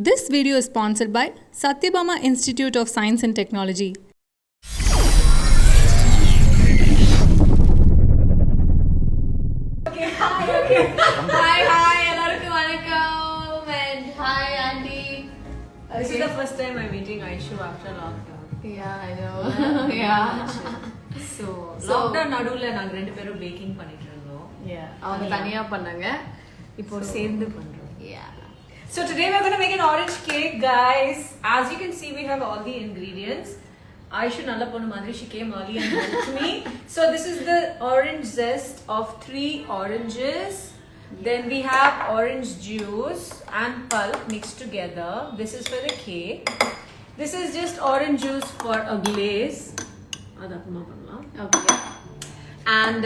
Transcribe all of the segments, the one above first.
This video is sponsored by Satyabama Institute of Science and Technology. Hi, எல்லாருக்கும் வணக்கம் and hi auntie. This is the first time I'm meeting Aishu after lockdown. Yeah, I know. Yeah. So lockdown நடுவுல நாங்க ரெண்டு பேரும் baking பண்ணிட்டு இருந்தோம். Yeah. அவங்க தனியா பண்ணாங்க. இப்போ சேர்ந்து பண்றோம். Yeah. So today we're going to make an orange cake, guys. As you can see, we have all the ingredients. Aishu nalla ponu madri, she came early and helped me. So this is the orange zest of 3 oranges. Then we have orange juice and pulp mixed together. This is for the cake. This is just orange juice for a glaze. Okay. And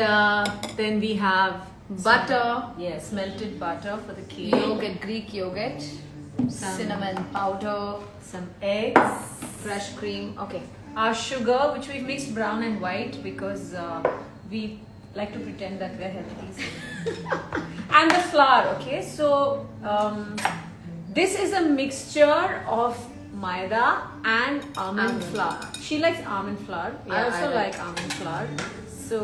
then we have Butter. Yes, melted butter for the cake. Yogurt, Greek yogurt. Cinnamon powder. Some eggs. Fresh cream. Okay. Our sugar, which we've mixed brown and white because we like to pretend that we're healthy. And the flour, okay? So, this is a mixture of maida and almond flour. She likes almond flour. Yeah, I also I like almond flour. So,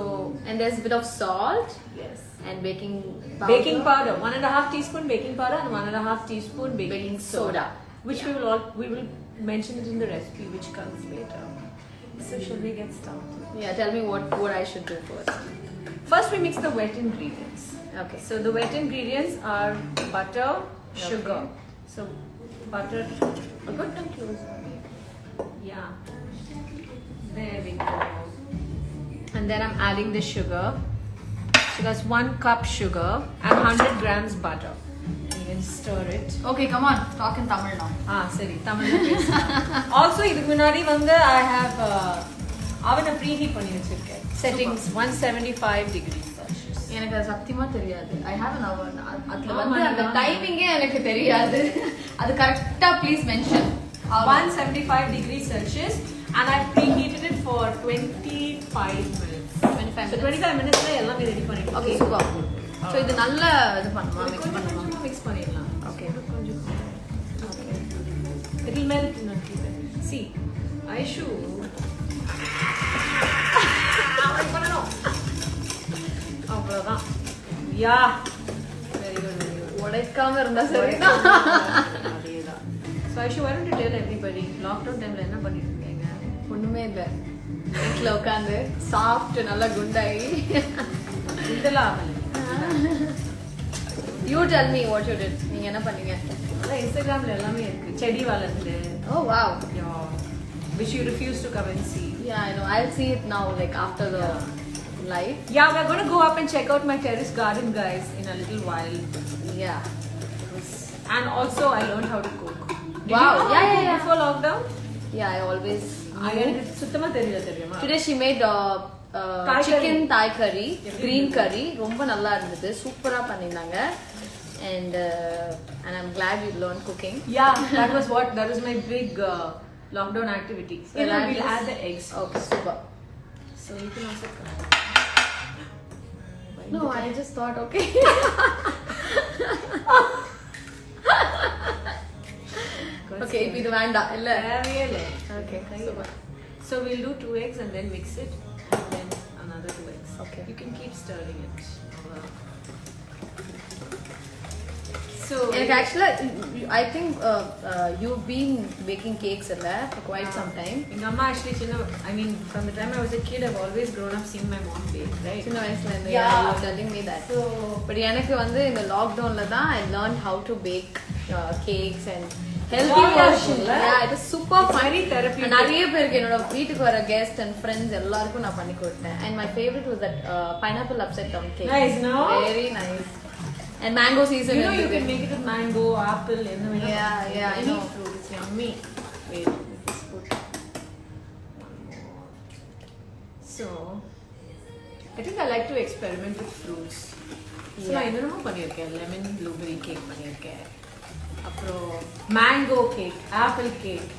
And there's a bit of salt yes. and baking powder. Baking powder, 1.5 teaspoon baking powder and 1.5 teaspoon baking soda, which Yeah. we will mention it in the recipe, which comes later. So shall we get started? Yeah, tell me what I should do first. First, we mix the wet ingredients. Okay. So the wet ingredients are butter, sugar. So butter. A good and close. Yeah. There we go. And then I'm adding the sugar. So that's 1 cup sugar and 100 grams butter. You can stir it. Okay, come on. Talk in Tamil now. சரி தமிழ்ல பேசலாம். Also இதுக்கு முன்னாடி வந்து I have அவனை preheat பண்ணி வச்சிருக்கேன். Settings 175 degrees Celsius. எனக்கு அது சத்தியமா தெரியாது. I have an oven. அதுல Oh வந்து my அந்த God. டைமிங்கே எனக்கு தெரியாது. அது கரெக்ட்டா please mention. 175 degrees Celsius and I preheated it for 25 minutes. 25 So minutes. 25 minutes ல எல்லாமே ரெடி பண்ணிட்டோம். Okay, super. So இது நல்ல இது பண்ணுமா இது mix கொஞ்சம் பண்ணுமா? கொஞ்சமா mix பண்ணிடலாம். Okay. கொஞ்சம். Okay. It will melt in a few minutes. See, Aishu. அப்படி பண்ணணும். அவ்வளவுதான். Yeah. Very good, very good. உடைக்காம இருந்தா சரிதான். அதேதான். So Aishu, why don't you tell everybody lockdown timeல என்ன பண்ணிட்டு இருக்கீங்க? ஒண்ணுமே இல்ல. வீட்ல உட்கார்ந்து சாப்பிட்டு நல்லா குண்டாயி. இதெல்லாம் ஆகல. You tell me what you did. நீங்க என்ன பண்ணீங்க? அதான் இன்ஸ்டாகிராம்ல எல்லாமே இருக்கு. செடி வளர்ந்து. Oh wow. Yeah. Which you refuse to come and see. Yeah, I know. I'll see it now like after the live. Yeah, we're going to go up and check out my terrace garden, guys, in a little while. Yeah. And also, I learned how to cook. Did Wow. you know how to cook Yeah. before lockdown? Yeah, I always எனக்கு சுத்தமா தெரியல தெரியுமா? Today she made Thai chicken curry. Thai curry, எப்படி green இருந்தது? curry. ரொம்ப நல்லா இருந்தது. சூப்பரா பண்ணிருந்தாங்க. And I'm glad you learned cooking. Yeah, that was my big lockdown activity. So We'll that is- add the eggs. Okay, super. So you can also come. No, I just thought okay. Okay, இப்போ இது வேண்டாம் இல்ல. Really? Okay, super. So we'll do 2 eggs and then mix it, and then another 2 eggs. Okay. You can keep stirring it. So எனக்கு ஆக்சுவலா I think you've been baking cakes இல்ல for quite some time. எங்க அம்மா actually from the time I was a kid, I've always grown up seeing my mom bake, right? சின்ன வயசுல இருந்து Yeah. you were telling me that. So But எனக்கு வந்து இந்த லாக்டவுன்ல தான் I learned how to bake cakes and healthy Jolly-ஆ version. இருக்கும்ல? Yeah, it is super It's fun. very therapeutic. நிறைய பேருக்கு என்னோட வீட்டுக்கு வர guests and friends எல்லாருக்கும் நான் பண்ணி கொடுத்தேன். And my favorite was that pineapple upside down cake. Nice, no? Very nice. And mango season. you know you everything. can make it with mango, apple, and Yeah, I any know. fruit. It's yummy. Wait, let me just put one more. So I think I like to experiment with fruits. So Yeah. நான் என்னென்னமோ பண்ணியிருக்கேன். Lemon blueberry cake பண்ணியிருக்கேன். அப்புறம் mango cake, apple cake,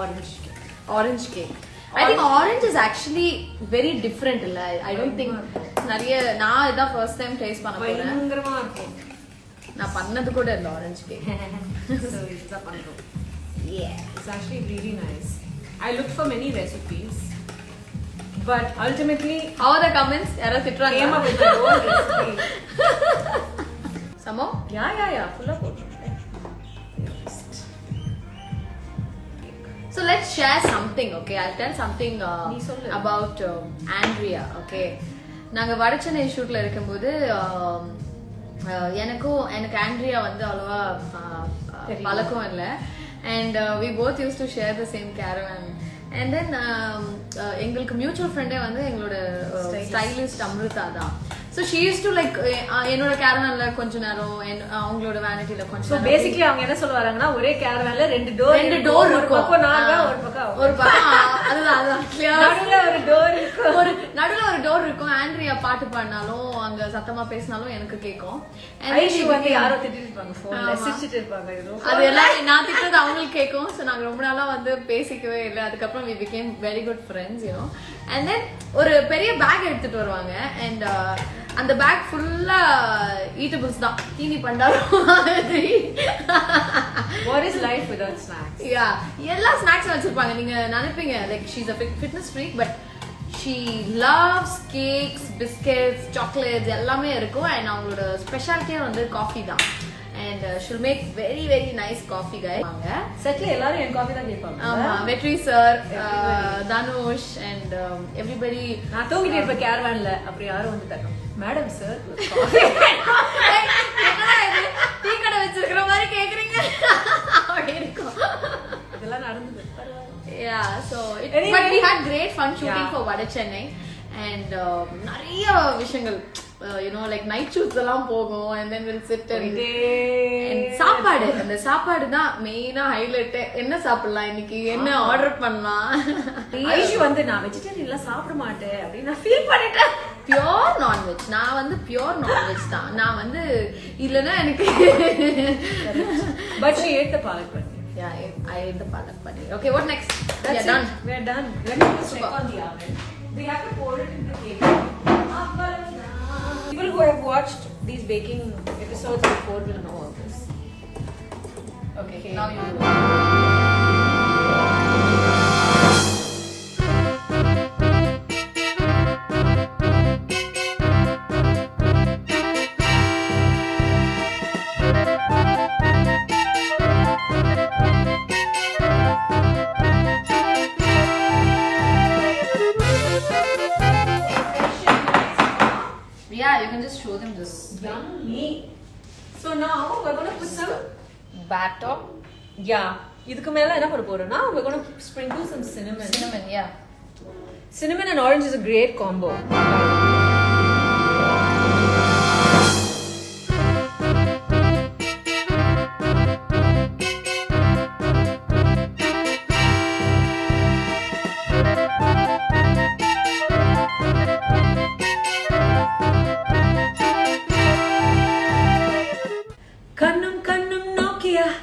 orange cake. Orange cake. I think orange is actually very different இல்ல. I don't think நிறைய நான் இதான் first time taste பண்ண போறேன். பயங்கரமா இருக்கும். நான் பண்ணது கூட இல்லை orange cake. So it's a pandu. Yeah. It's actually really nice. I looked for many recipes, but ultimately How are the comments? யாரோ came up திட்டுறாங்க. with my own recipe. சமோ Yeah. Full of it. So let's share something, okay? I'll tell something நீ சொல்லு. about Andrea, okay? நாங்க வடச்சென்னை ஷூட்ல இருக்கும்போது எனக்கு Andrea வந்து அவ்வளவா பழக்கம் இல்லை. And we both used to share the same caravan. And then எங்களுக்கு மியூச்சுவல் ஃப்ரெண்டே வந்து எங்களோட ஸ்டைலிஸ்ட் அமிர்தா தான். So she used to like என்னோட கேரவன்ல கொஞ்ச நேரம் அவங்களோட வேனிட்டில கொஞ்ச So நேரம். basically அவங்க என்ன சொல்றாங்கன்னா ஒரே கேரவன்ல ரெண்டு டோர் இருக்கும். ஒரு பக்கம் நாங்க ஒரு பக்கம் அதுதான் clear. நடுவுல ஒரு டோர் இருக்கும். நடுவுல ஒரு டோர் இருக்கும். ஆண்ட்ரியா பாட்டு பாடினாலும் அங்க சத்தமா பேசினாலும் எனக்கு கேட்கும். ஐஷு வந்து யாரோ திட்டிட்டு இருப்பாங்க போன்ல சிரிச்சிட்டு இருப்பாங்க ஏதோ. அது எல்லாம் நான் திட்டது அவங்களுக்கு கேட்கும். ஸோ நாங்க ரொம்ப நாளா வந்து பேசிக்கவே இல்லை. அதுக்கப்புறம் we became very good friends, you know. And then ஒரு பெரிய பேக் எடுத்துட்டு வருவாங்க. And அந்த பேக் ஃபுல்லா ஈட்டபிள்ஸ் தான். தீனி பண்டாரம். What is life without snacks? Yeah, எல்லா ஸ்நாக்ஸும் வச்சிருப்பாங்க. நீங்க நினைப்பீங்க like she's a fitness freak, but she loves cakes, biscuits, chocolates எல்லாமே இருக்கும். And அவங்களோட ஸ்பெஷாலிட்டியே வந்து காஃபி தான். And she'll make very very nice coffee guys. செட்ல எல்லாரும் என் காஃபி தான் கேட்பாங்க. ஆமா, Vetri sir, Dhanush and everybody. நான் தூங்கிட்டு இருப்பேன் கேரவான்ல. அப்புறம் யாரும் வந்து தட்டும். மேடம் சார் டீ கடை வச்சிருக்கிற மாதிரி கேக்குறீங்க. அப்படி இருக்கும். இதெல்லாம் நடந்தது. Yeah, so Anyway, but we had great fun shooting yeah. for Vada Chennai. And நிறைய விஷயங்கள் you know like night shoots எல்லாம் போகும். And then we'll sit and சாப்பாடு, அந்த சாப்பாடு தான் மெயினா ஹைலைட். என்ன சாப்பிடலாம் இன்னைக்கு, என்ன ஆர்டர் பண்ணலாம். ஐஷு வந்து நான் வெஜிடேரியன் எல்லாம் சாப்பிட மாட்டேன் அப்படின்னு நான் ஃபீல் பண்ணிட்டேன். Pure non veg. நான் வந்து பியோர் நான்வெஜ் தான். நான் வந்து இல்லைன்னா எனக்கு but she ate the palak paneer. Yeah, I ate the palak paneer. Okay, what next? That's Yeah, done. it. We're done. Let me just check on the oven. We have to pour it in the cake. People who have watched these baking episodes before will know all this. Okay, now you do. Yeah, you can just show them this. Yummy. So now we're going to put some Batter. yeah. இதுக்கு மேல என்ன பண்ண போறோம்னா we're going to sprinkle some cinnamon. Cinnamon, yeah. Cinnamon and orange is a great combo.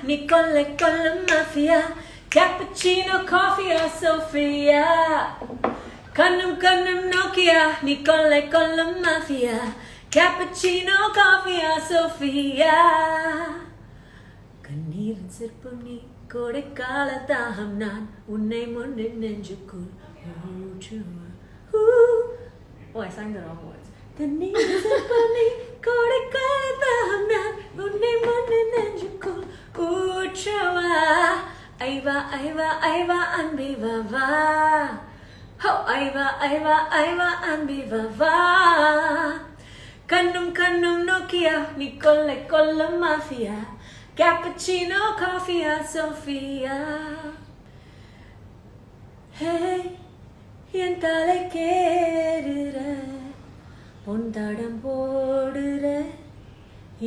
Nicola Cola Mafia, cappuccino, coffee or Sophia. Kannum Nokia, Nicola Cola Mafia, cappuccino, coffee or Sophia. கண்ணீரின் சிற்பம் நீ கோடைக்கால தாகம் நான் உன்னை முன்னு நெஞ்சுக்குள் Oh, I sang the wrong words. கண்ணீரின் சிற்பம் நீ கோடைக்கால தாகம் நான் உன்னை முன்னு நெஞ்சுக்குள் ஊற்றவா ஐவா ஐவா ஐவா அன்பே வா வா ஹோ ஐவா ஐவா ஐவா அன்பே வா வா கண்ணும் நோக்கியா நீ கொல்ல mafia cappuccino coffee Sophia hey என் தலை கேடுற உன் தடம் போடுற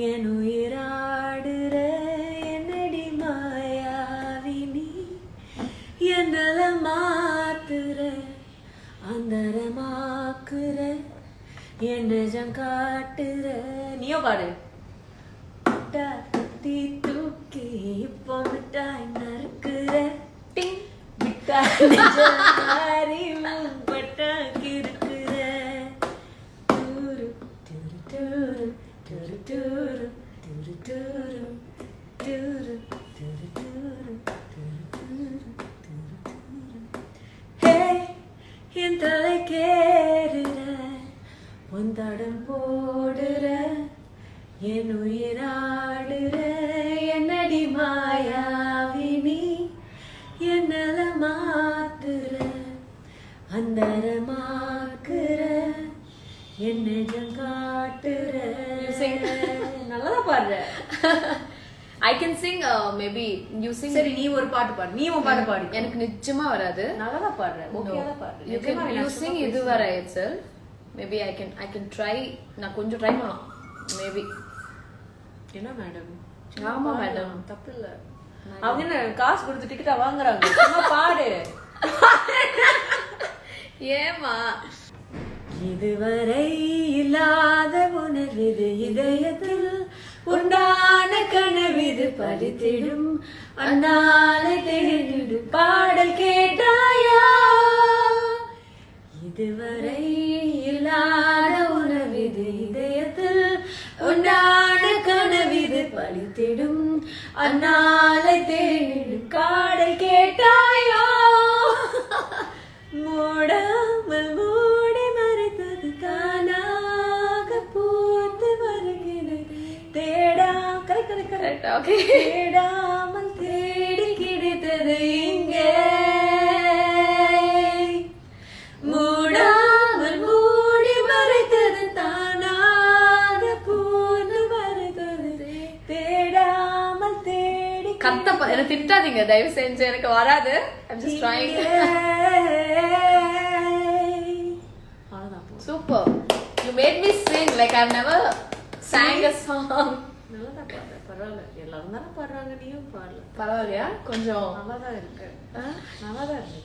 என் உயிராடுற என்னடி மாயாவி நீ என்னல மாத்துற அந்தரமாக்குற என் நிஜம் காட்டுற நீயோ பாடு குத்தி தூக்கி இப்போ மிட்டாய் நறுக்குற டிங் மிட்டாய் நிஜமாரி பட்டாக்கி இருக்கிற tour tour tour tour tour tour பாடுற I can sing maybe you sing. சரி நீ ஒரு பாட்டு பாடு, நீ ஒரு பாட்டு பாடு. எனக்கு நிச்சயமா வராது. நல்லா தான் பாடுற, ஓகேவா தான் பாடுற. You sing இது வர itself. Maybe I can try. நான் கொஞ்சம் ட்ரை பண்ணலாம். Maybe. என்ன மேடம்? ஆமா மேடம், தப்பு இல்ல. அவங்க என்ன காசு கொடுத்து டிக்கெட்டா வாங்குறாங்க? சும்மா பாடு. ஏமா இதுவரை இல்லாத உணர்விது இதயத்தில் உண்டான கனவிது பறித்திடும் அண்ணாலை தேடிடு பாடல் கேட்டாயா இதுவரை இல்லாத உணர்விது இதயத்தில் உண்டான கனவிது பறித்திடும் அண்ணாலை தேடிடு பாடல் கேட்டாயா மூடாமல் மூடி மறைத்தது தானாக பூத்து வருகிறது தேடா கரெக்ட் ஓகே. தேடாமல் தேடி கிடைத்தது இங்கே மூடாமல் மூடி மறைத்தது தானாக பூத்து வருகிறது தேடாமல் தேடி என்ன திட்டாதீங்க தயவு செஞ்சு, எனக்கு வராது. I'm just trying. Super. You made me sing like I've never sang a song. நல்லாதான் பாடுற, பரவாயில்ல. எல்லாரும் தானே பாடுறாங்க, நீயும் பாடல. பரவாயில்லையா? கொஞ்சம் நல்லாதான் இருக்கு, நல்லாதான் இருக்கு.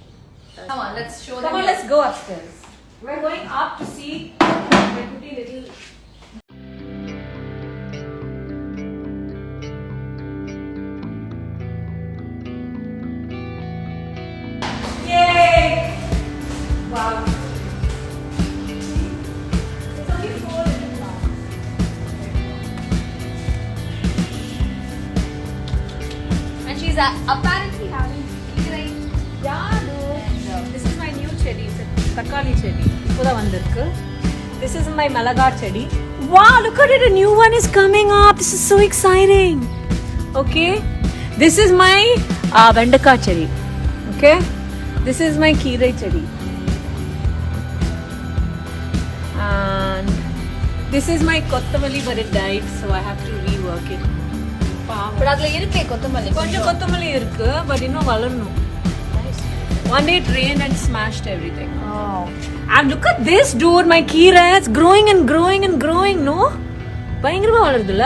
Come on, let's show Come them. on, let's go upstairs. We're going up to see my pretty little. Yay! Wow. It's only 4 little now. And she's apparently having great. Yeah, dude. This is my new chedi. It's a takali chedi. Ipoda vandirukku. This is my malaga chedi. Wow, look at it. A new one is coming up. This is so exciting. Okay. This is my vendaka chedi. Okay. This is my kirai chedi. And this is my kottamalli, but it died, so I have to rework it. But அதுல இருக்கே கொத்தமல்லி. கொஞ்சம் கொத்தமல்லி இருக்கு, but இன்னும் வளரணும். One day it rained and smashed everything. Oh. And look at this, dude. My keera is growing and growing and growing. No, பயங்கரமா வளருதுல.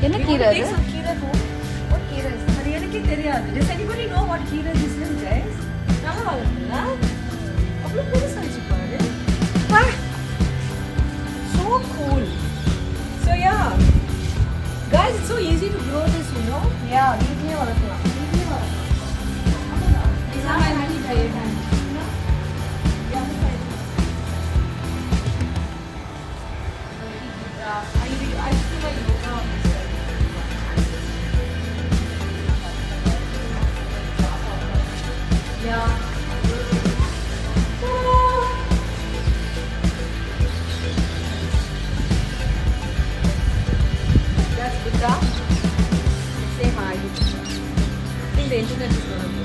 என்ன கீரை அது? What keera is? அது எனக்கே தெரியாது. Does anybody know what keera is, guys? நல்லா வளருதுல. அவ்வளவு பெருசாச்சு பாரு. Wow. So cool. So yeah. Guys, it's so easy to grow this, you know. Yeah, வீட்லயே வளர்க்கலாம். These are my honey diet. I feel like yoga on this side. Yeah. That's Buddha. Say hi. I think the internet is going to be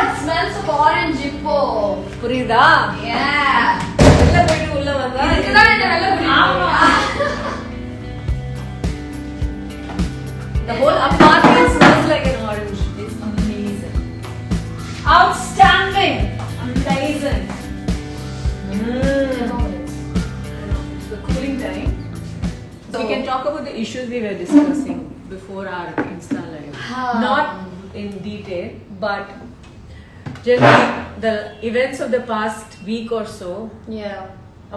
It smells of orange jippo. புரியுதா? Yeah. வெளில போயிட்டு உள்ள வந்தா இதுதான் இந்த வெள்ளை புடி. ஆமா. The whole apartment smells like an orange. It's amazing. Outstanding. Amazing. It's the cooling time. So we can talk about the issues we were discussing before our Insta live. Not in detail, but generally the events of the past week or so Yeah.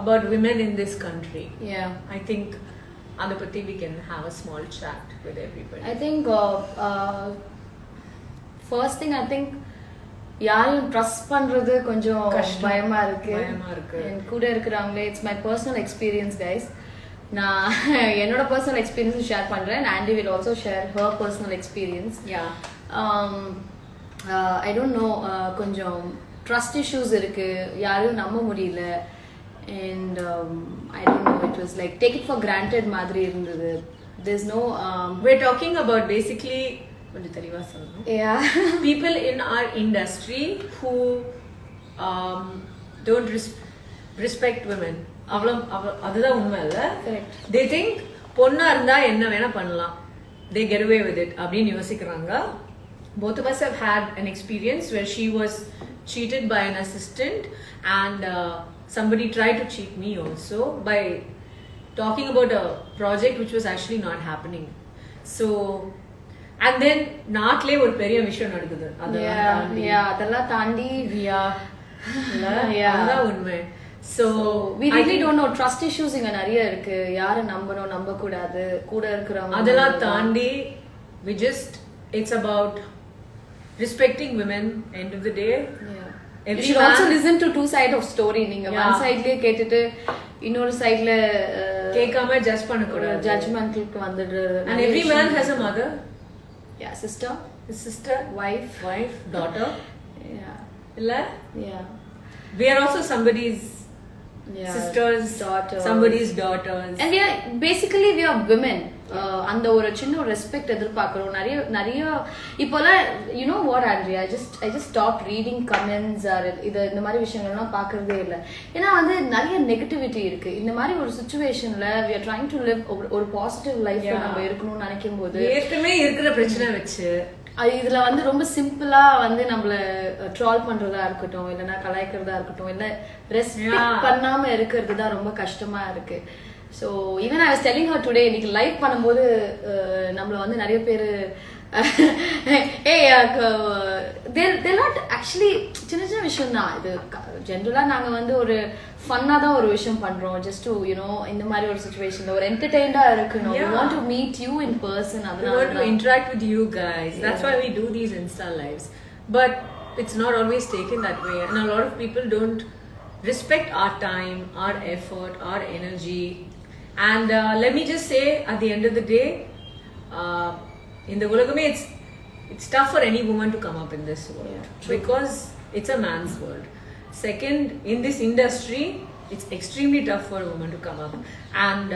about women in this country. Yeah. I think Anupati, we can have a small chat with everybody. I think first thing I think யாரையும் trust பண்றது கொஞ்சம் கஷ்டம். பயமா இருக்கு. என் கூட இருக்கிறவங்களே it's my personal experience guys. நான் என்னோட பர்சனல் எக்ஸ்பீரியன்ஸ் ஷேர் பண்றேன். Aunty will also share her personal experience. Yeah. I don't know, கொஞ்சம் trust issues இருக்கு, யாரையும் நம்ப முடியல. And I don't know, it was like take it for granted மாதிரி இருந்தது. There's no we're talking about basically கொஞ்சம் தெளிவா சொல்லணும். yeah People in our industry who don't respect women. அதுதான் உண்மை இல்ல. Correct. They think பொண்ணா இருந்தா என்ன வேணா பண்ணலாம், they get away with it அப்படின்னு யோசிக்கிறாங்க. Both of us have had an experience where she was cheated by an assistant, and somebody tried to cheat me also by talking about a project which was actually not happening. So, and then நாட்டிலே ஒரு பெரிய விஷயம் நடக்குது. அதெல்லாம் தாண்டி அதுதான் உண்மை. So we really don't know, trust issues இங்க நிறைய இருக்கு, யாரை நம்பணும் நம்ப கூடாது, கூட இருக்கிறவங்க அதெல்லாம் தாண்டி we just, it's about respecting women. End of the day, you should also listen to two side of story. நீங்க one sideலயே கேட்டுட்டு இன்னொரு சைடுல கேட்காம ஜட்ஜ் பண்ண கூடாது, ஜட்ஜ்மென்ட்க்கு வந்துடுறது. and every man has a mother, sister, wife, daughter. இல்ல we are also somebody's sisters, daughters, somebody's daughters, and basically we are women. அந்த ஒரு சின்ன ஒரு ரெஸ்பெக்ட் எதிர்பார்க்கிறோம். நிறைய இப்போலாம் you know what, Andrea, I just stopped reading comments or இந்த மாதிரி விஷயங்கள்லாம் பார்க்கறதே இல்லை. ஏன்னா வந்து நிறைய நெகட்டிவிட்டி இருக்கு. இந்த மாதிரி ஒரு சுச்சுவேஷன்ல we are trying to live ஒரு பாசிட்டிவ் லைஃப் நம்ம இருக்கணும்னு நினைக்கும் போது ஏற்கனவே இருக்கிற பிரச்சனை வச்சு இதுல வந்து ரொம்ப சிம்பிளா வந்து நம்மள ட்ரால் பண்றதா இருக்கட்டும், இல்லைன்னா கலாய்க்கிறதா இருக்கட்டும், இல்ல ரெஸ்பெக்ட் பண்ணாம இருக்கிறது தான் ரொம்ப கஷ்டமா இருக்கு. So even I was telling her today, இன்னைக்கு லைவ் பண்ணும்போது நம்மள வந்து நிறைய பேர் ஆக்சுவலி சின்ன சின்ன விஷயம் தான் இது. ஜென்ரலா நாங்க வந்து ஒரு ஃபன்னா தான் ஒரு விஷயம் பண்றோம், ஜஸ்ட் டு யூனோ இந்த மாதிரி ஒரு சுச்சுவேஷன்ல ஒரு என்டர்டெயின்டா இருக்கணும். We want to meet you in person. We want to interact with you guys. That's why we do these Insta lives. But it's not always taken that way, and a lot of people don't respect our time, our effort, our energy. And let me just say, at the end of the day, in the ulagame, it's tough for any woman to come up in this world, because it's a man's world. Second, in this industry, it's extremely tough for a woman to come up, and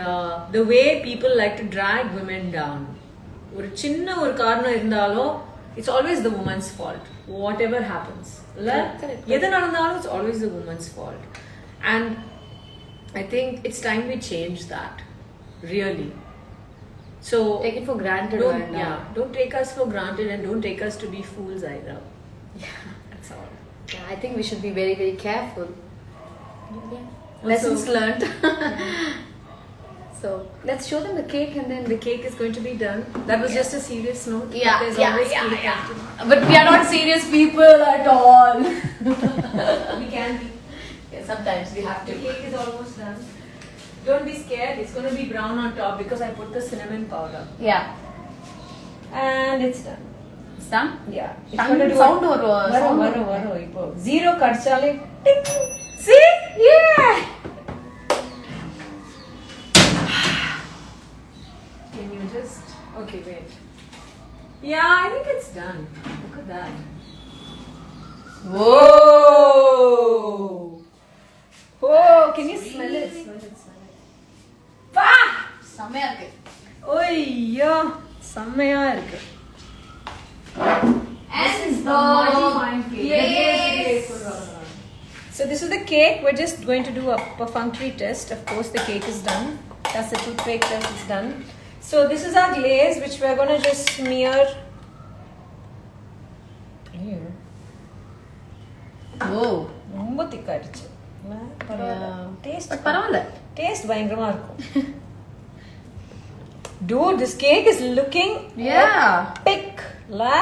the way people like to drag women down, ஒரு சின்ன ஒரு காரணம் இருந்தாலும் it's always the woman's fault, whatever happens. எது நடந்தாலும் it's always the woman's fault, and I think it's time we change that, really. So take it for granted. Don't take us for granted, and don't take us to be fools either. That's all. I think we should be very, very careful. Lessons learned. So let's show them the cake, and then the cake is going to be done. That was just a serious note. But we are not serious people at all. We can be. Sometimes we have to. The cake is almost done. Don't be scared. It's going to be brown on top because I put the cinnamon powder. Yeah. And it's done. It's done? Yeah. It's going to do sound or varo ipo. Zero kadchale ting. See? Yeah. Can you just... Okay, wait. Yeah, I think it's done. Look at that. Whoa! Oh, can you smell it? Smell it. Bah! செமையா இருக்கு. ஓய்யோ செமையா இருக்கு. And so this is the cake. We're just going to do a perfunctory test. Of course, the cake is done. That's the toothpick test is done. So this is our glaze, which we're going to just smear. Whoa! ரொம்ப திக்காயிடுச்சு. பரவாயில்ல. Taste பயங்கரமா இருக்கும். Dude, this cake is looking epic. La?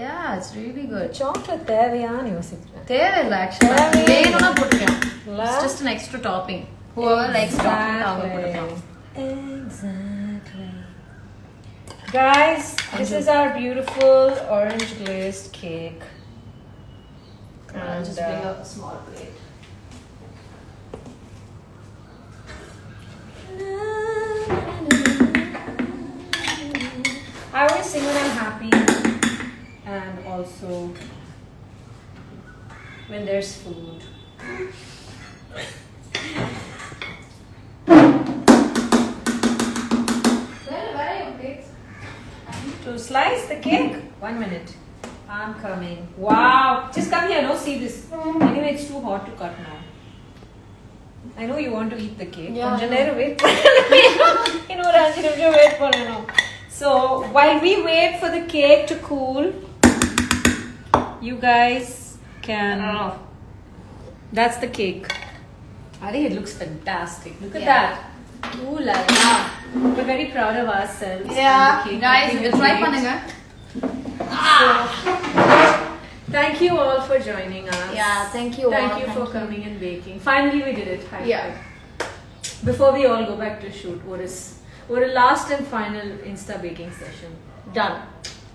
Yeah, it's really good. Chocolate தேவையான்னு யோசிக்கிறேன். தேவையில்ல actually. வேணும்னா போட்டுக்கலாம். It's just an extra topping. Whoever likes chocolate அவங்க போட்டுக்கலாம். Exactly. Guys, this is our beautiful orange glazed cake. I'll just bring up a small plate. I always sing when I'm happy, and when there's food. Where are your plates? To slice the cake? 1 minute. I'm coming. Wow. Just come here. No, see this. Anyway, it's too hot to cut now. I know you want to eat the cake. Yeah. கொஞ்ச நேரம் wait இன்னொரு 5 நிமிஷம் wait பண்ணணும். So while we wait for the cake to cool, you guys can. That's the cake. I think it looks fantastic. Look at that. Ooh la la. We're very proud of ourselves. Yeah, and the cake guys, looking try great. பண்ணுங்க. So, thank you all for joining us. Yeah, thank you Thank all. you for coming and baking. Finally, we did it. High Yeah. five. Before we all go back to shoot, what a last and final Insta baking session. Done.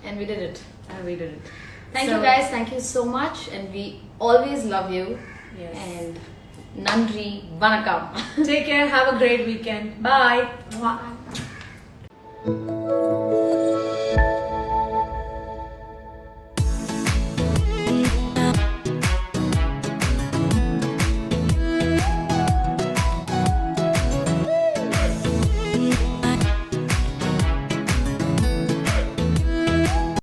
And we did it. And we did it. Thank So- you guys. Thank you so much. And we always love you. Yes. And Nandri Vanakkam. Take care. Have a great weekend. Bye. Bye.